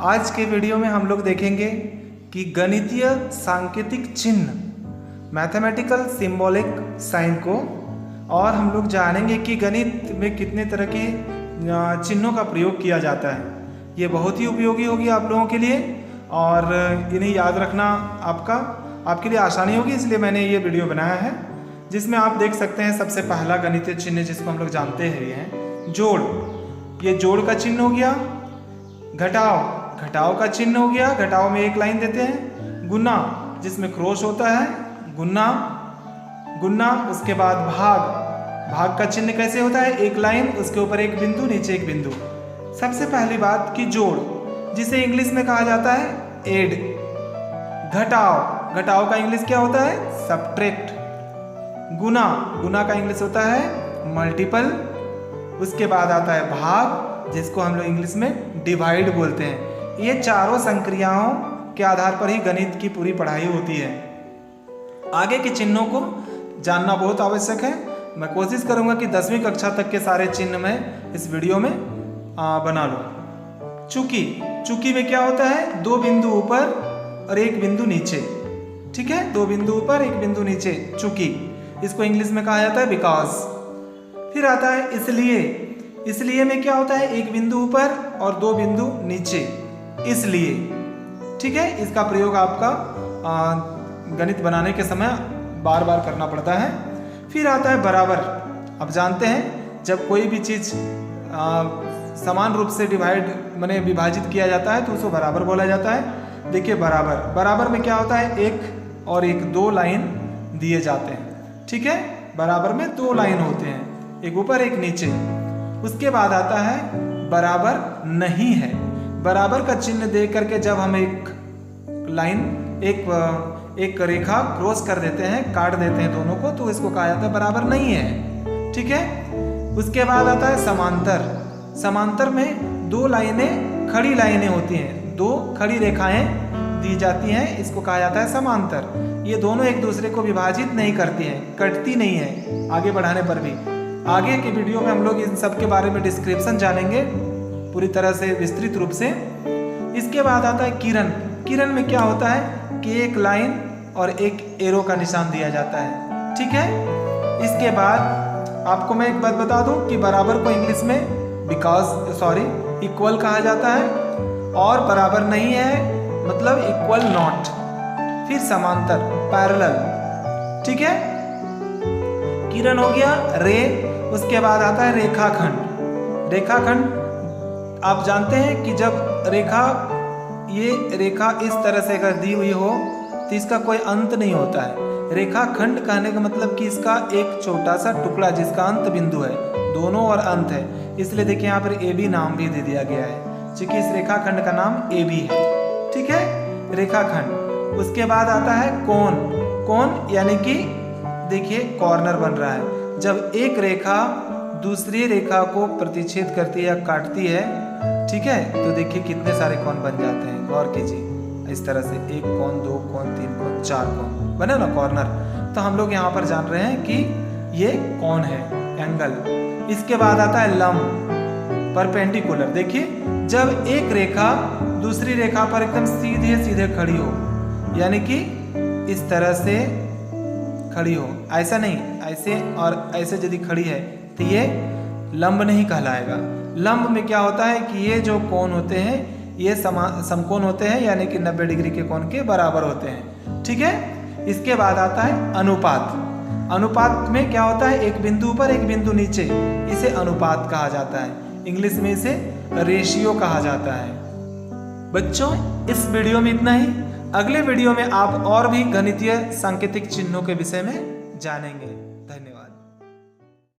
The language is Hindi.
आज के वीडियो में हम लोग देखेंगे कि गणितीय सांकेतिक चिन्ह मैथमेटिकल सिंबॉलिक साइन को, और हम लोग जानेंगे कि गणित में कितने तरह के चिन्हों का प्रयोग किया जाता है। ये बहुत ही उपयोगी होगी आप लोगों के लिए और इन्हें याद रखना आपके लिए आसानी होगी, इसलिए मैंने ये वीडियो बनाया है जिसमें आप देख सकते हैं सबसे पहला गणितीय चिन्ह जिसको हम लोग जानते हैं ये है जोड़। ये जोड़ का चिन्ह हो गया। घटाव, घटाव का चिन्ह हो गया, घटाव में एक लाइन देते हैं। गुना जिसमें क्रॉस होता है, गुना गुना। उसके बाद भाग, भाग का चिन्ह कैसे होता है, एक लाइन, उसके ऊपर एक बिंदु, नीचे एक बिंदु। सबसे पहली बात कि जोड़ जिसे इंग्लिश में कहा जाता है एड। घटाव, घटाव का इंग्लिश क्या होता है, सब्ट्रैक्ट। गुना, गुना का इंग्लिश होता है मल्टीपल। उसके बाद आता है भाग जिसको हम लोग इंग्लिश में डिवाइड बोलते हैं। ये चारों संक्रियाओं के आधार पर ही गणित की पूरी पढ़ाई होती है। आगे के चिन्हों को जानना बहुत आवश्यक है। मैं कोशिश करूंगा कि 10वीं कक्षा तक के सारे चिन्ह मैं इस वीडियो में बना लूँ। चुकी, चुकी में क्या होता है, दो बिंदु ऊपर और एक बिंदु नीचे। ठीक है, दो बिंदु ऊपर एक बिंदु नीचे, चुकी। इसको इंग्लिश में कहा जाता है बिकॉज। फिर आता है इसलिए। इसलिए में क्या होता है, एक बिंदु ऊपर और दो बिंदु नीचे, इसलिए। ठीक है, इसका प्रयोग आपका गणित बनाने के समय बार बार करना पड़ता है। फिर आता है बराबर। अब जानते हैं जब कोई भी चीज समान रूप से विभाजित किया जाता है तो उसको बराबर बोला जाता है। देखिए बराबर, बराबर में क्या होता है, एक और एक, दो लाइन दिए जाते हैं। ठीक है, बराबर में दो लाइन होते हैं, एक ऊपर एक नीचे। उसके बाद आता है बराबर नहीं है। बराबर का चिन्ह दे करके जब हम एक लाइन, एक रेखा क्रॉस कर देते हैं, काट देते हैं दोनों को, तो इसको कहा जाता है बराबर नहीं है। ठीक है, उसके बाद आता है समांतर। समांतर में दो लाइनें, खड़ी लाइनें होती हैं, दो खड़ी रेखाएं दी जाती हैं, इसको कहा जाता है समांतर। ये दोनों एक दूसरे को विभाजित नहीं करती हैं, कटती नहीं है आगे बढ़ाने पर भी। आगे के वीडियो में हम लोग इन सब के बारे में डिस्क्रिप्शन जानेंगे पूरी तरह से विस्तृत रूप से। इसके बाद आता है किरण। किरण में क्या होता है कि एक लाइन और एक एरो का निशान दिया जाता है। ठीक है, इसके बाद आपको मैं एक बात बता दूं कि बराबर को इंग्लिश में इक्वल कहा जाता है, और बराबर नहीं है मतलब इक्वल नॉट। फिर समांतर, पैरेलल। ठीक है, किरण हो गया, रे। उसके बाद आता है रेखाखंड। रेखाखंड आप जानते हैं कि जब ये रेखा इस तरह से अगर दी हुई हो तो इसका कोई अंत नहीं होता है। रेखाखंड कहने का मतलब कि इसका एक छोटा सा टुकड़ा जिसका अंत बिंदु है, दोनों और अंत है, इसलिए देखिए यहाँ पर ए बी नाम भी दे दिया गया है, क्योंकि इस रेखाखंड का नाम ए बी है। ठीक है, रेखाखंड। उसके बाद आता है कोण। कोण यानी कि देखिए कॉर्नर बन रहा है। जब एक रेखा दूसरी रेखा को प्रतिच्छेद करती है या काटती है, ठीक है, तो देखिए कितने सारे कोण बन जाते हैं, गौर कीजिए। इस तरह से एक कोण, दो कोण, तीन कोण, चार कोण बने ना, कॉर्नर। तो हम लोग यहाँ पर जान रहे हैं कि ये कोण है, एंगल। इसके बाद आता है लंब, परपेंडिकुलर। देखिए जब एक रेखा दूसरी रेखा पर एकदम सीधे सीधे खड़ी हो, यानी कि इस तरह से खड़ी हो, ऐसा नहीं, ऐसे और ऐसे यदि खड़ी है तो ये लंब नहीं कहलाएगा। लंब में क्या होता है कि ये जो कोण होते हैं ये समकोण होते हैं, यानी कि 90 डिग्री के कोण के बराबर होते हैं। ठीक है, इसके बाद आता है अनुपात। अनुपात में क्या होता है, एक बिंदु ऊपर एक बिंदु नीचे, इसे अनुपात कहा जाता है। इंग्लिश में इसे रेशियो कहा जाता है। बच्चों, इस वीडियो में इतना ही। अगले वीडियो में आप और भी गणितीय सांकेतिक चिन्हों के विषय में जानेंगे।